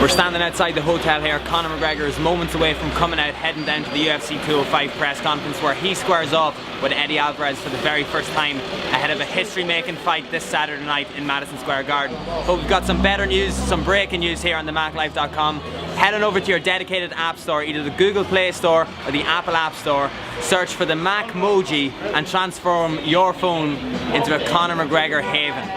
We're standing outside the hotel here. Conor McGregor is moments away from coming out, heading down to the UFC 205 press conference where he squares off with Eddie Alvarez for the very first time ahead of a history-making fight this Saturday night in Madison Square Garden. But we've got some better news, some breaking news here on the MacLife.com. Heading over to your dedicated app store, either the Google Play Store or the Apple App Store. Search for the MacEmojis and transform your phone into a Conor McGregor haven.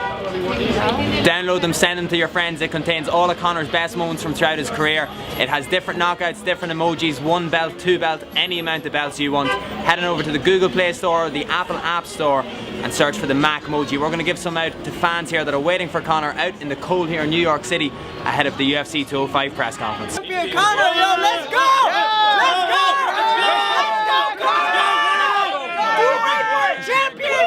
Download them, send them to your friends. It contains all of Conor's best moments from throughout his career. It has different knockouts, different emojis, 1 belt, 2 belt, any amount of belts you want. Heading over to the Google Play Store or the Apple App Store and search for the MacEmoji. We're going to give some out to fans here that are waiting for Conor out in the cold here in New York City ahead of the UFC 205 press conference. Champion Conor, yo, let's go! Let's go! Let's go, Conor! You wait for a champion!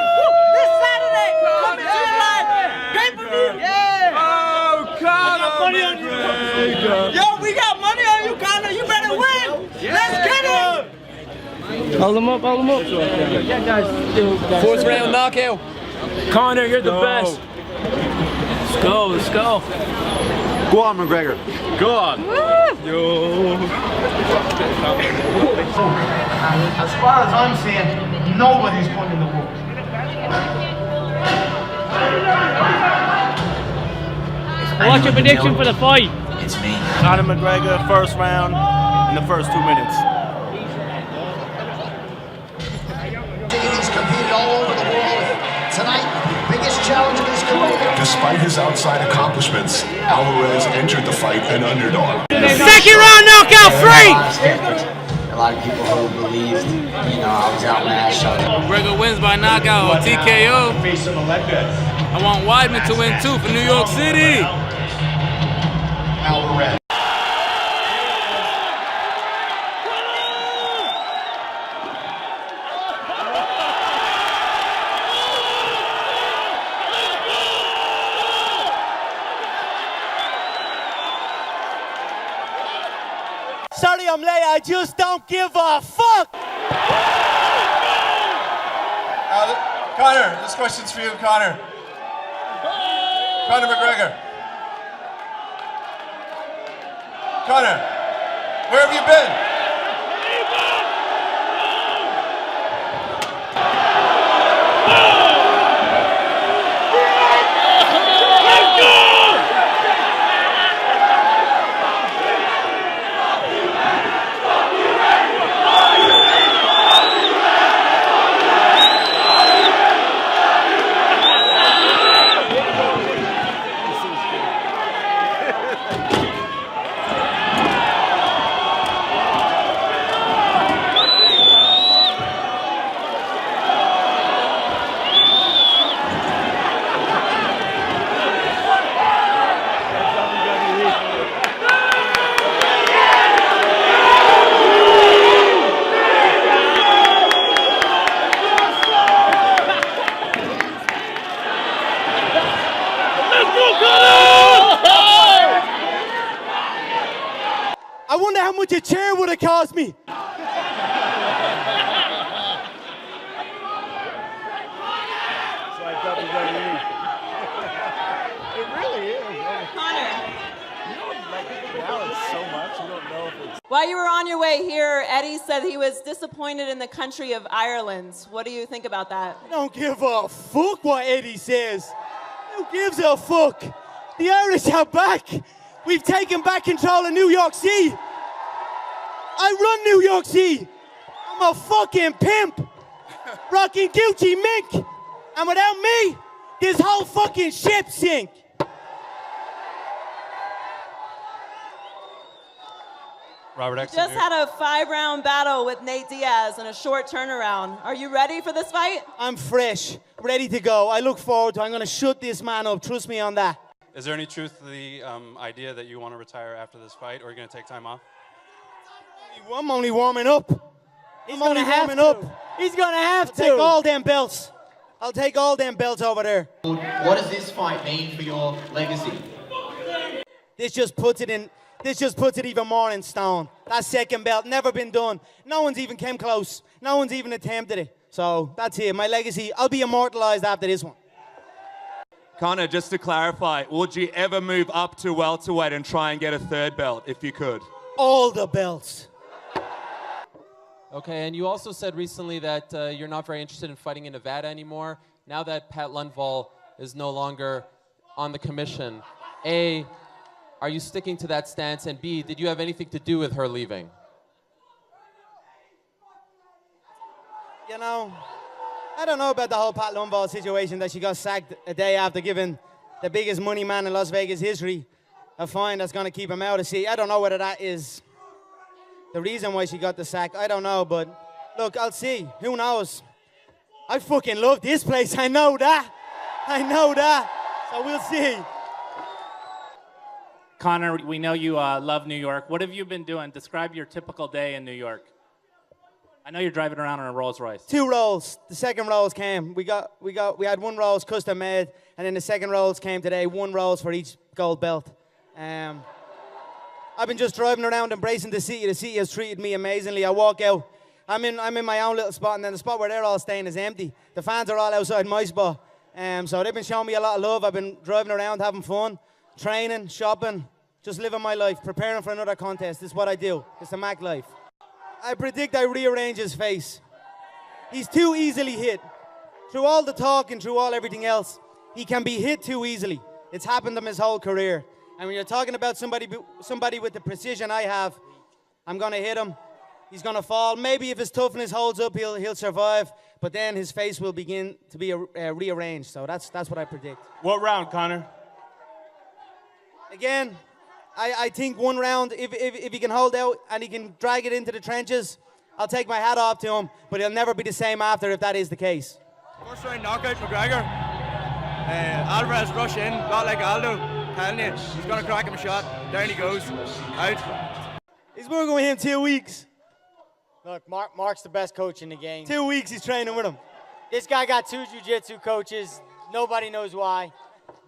This Saturday, coming to you live! Pay-per-view! Yeah! Oh, Conor! Money on you! Yo, we got money on you, Conor! You better win! Let's get it! Hold him up, hold him up. Yeah, guys. Fourth round knockout. Conor, you're the best. Let's go, let's go. Go on, McGregor. Go on. Yo. As far as I'm seeing, nobody's putting the work. What's your prediction for the fight? It's me. Conor McGregor, first round in the first 2 minutes. He's competed all over the world. Tonight, biggest challenge of his career. Despite his outside accomplishments, Alvarez entered the fight an underdog. Second round knockout, free! A lot of people who believed, I was outmatched. McGregor wins by knockout or TKO. I want Weidman to win too for New York City. Alvarez. Sorry I'm late, I just don't give a fuck! Conor, this question's for you, Conor. Conor McGregor. Conor, where have you been? I wonder how much a chair would have cost me. It really is. Conor, You don't like balance so much, you don't know if it's... while you were on your way here, Eddie said he was disappointed in the country of Ireland. What do you think about that? I don't give a fuck what Eddie says. Who gives a fuck? The Irish are back. We've taken back control of New York City. I run New York City. I'm a fucking pimp. Rocking Gucci mink. And without me, this whole fucking ship sink. Robert X. Just had a 5-round battle with Nate Diaz in a short turnaround. Are you ready for this fight? I'm fresh, ready to go. I look forward to it. I'm going to shut this man up. Trust me on that. Is there any truth to the idea that you want to retire after this fight, or are you going to take time off? I'm only warming up. I'm only warming up. He's going to have to. I'll take all them belts. I'll take all them belts over there. What does this fight mean for your legacy? This just puts it even more in stone. That second belt, never been done. No one's even came close. No one's even attempted it. So that's it. My legacy, I'll be immortalized after this one. Connor, just to clarify, would you ever move up to welterweight and try and get a third belt if you could? All the belts. Okay, and you also said recently that you're not very interested in fighting in Nevada anymore. Now that Pat Lundvall is no longer on the commission, A, are you sticking to that stance? And B, did you have anything to do with her leaving? You know, I don't know about the whole Pat Lundvall situation that she got sacked a day after giving the biggest money man in Las Vegas history a fine that's going to keep him out of sea. I don't know whether that is the reason why she got the sack. I don't know, but look, I'll see. Who knows? I fucking love this place. I know that. I know that. So we'll see. Connor, we know you love New York. What have you been doing? Describe your typical day in New York. I know you're driving around in a Rolls Royce. 2 rolls. The second rolls came. We had 1 rolls custom made, and then the second rolls came today. 1 rolls for each gold belt. I've been just driving around embracing the city. The city has treated me amazingly. I walk out. I'm in my own little spot, and then the spot where they're all staying is empty. The fans are all outside my spot. So they've been showing me a lot of love. I've been driving around, having fun, training, shopping, just living my life, preparing for another contest. This is what I do. It's the Mac life. I predict I rearrange his face. He's too easily hit. Through all the talk and through all everything else, he can be hit too easily. It's happened to him his whole career. And when you're talking about somebody with the precision I have, I'm going to hit him. He's going to fall. Maybe if his toughness holds up, he'll survive. But then his face will begin to be rearranged. So that's what I predict. What round, Connor? Again, I think 1 round, if he can hold out and he can drag it into the trenches, I'll take my hat off to him, but he'll never be the same after if that is the case. First round knockout, McGregor. Alvarez rush in, got like Aldo, telling you, he's going to crack him a shot. Down he goes, out. He's working with him 2 weeks. Look, Mark's the best coach in the game. 2 weeks he's training with him. This guy got 2 jiu-jitsu coaches. Nobody knows why,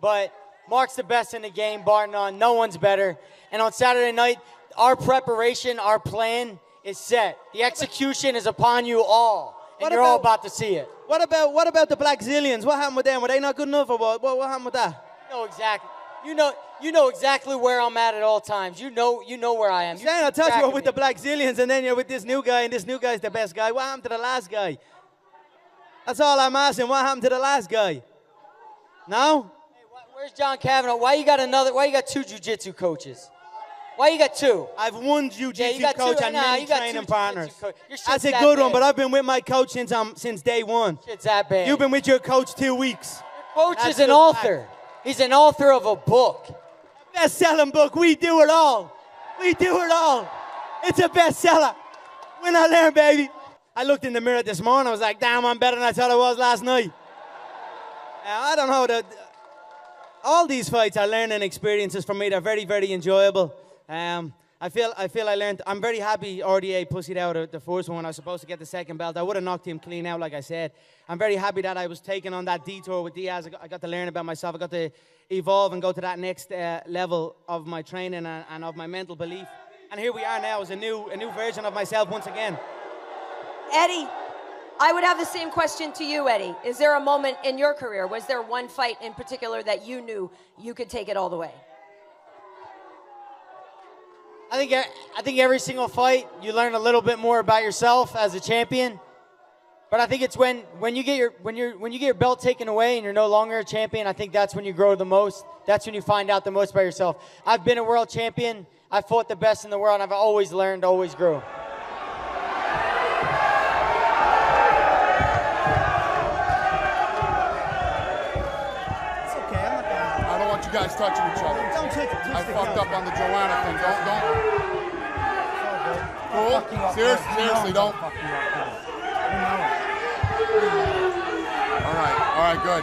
but Mark's the best in the game, bar none. No one's better. And on Saturday night, our preparation, our plan is set. The execution is upon you all, and you're all about to see it. What about the Black Zillions? What happened with them? Were they not good enough, or what happened with that? You know exactly. You know exactly where I'm at all times. You know where I am. I thought you were with the Black Zillions, and then you're with this new guy, and this new guy's the best guy. What happened to the last guy? That's all I'm asking. What happened to the last guy? No? Where's John Kavanaugh? Why you got 2 jiu-jitsu coaches? Why you got 2? I've 1 jiu-jitsu coach and many training partners. That's a that good bad. one, but I've been with my coach since day 1. Shit's that bad. You've been with your coach 2 weeks. Your coach is an author. He's an author of a book. Best-selling book. We do it all. We do it all. It's a bestseller. Win or learn, baby. I looked in the mirror this morning. I was like, damn, I'm better than I thought I was last night. I don't know. All these fights are learning experiences for me. They're very, very enjoyable. I feel I learned. I'm very happy RDA pussied out the first one when I was supposed to get the second belt. I would have knocked him clean out, like I said. I'm very happy that I was taken on that detour with Diaz. I got to learn about myself. I got to evolve and go to that next level of my training and of my mental belief. And here we are now as a new version of myself once again. Eddie, I would have the same question to you, Eddie. Is there a moment in your career, was there one fight in particular that you knew you could take it all the way? I think every single fight you learn a little bit more about yourself as a champion. But I think it's when you get your belt taken away and you're no longer a champion, I think that's when you grow the most. That's when you find out the most about yourself. I've been a world champion. I fought the best in the world, and I've always learned, always grew. You guys touching each other. Don't touch it. I fucked up on the Joanna thing. Don't. Cool? Seriously, don't. All right, good.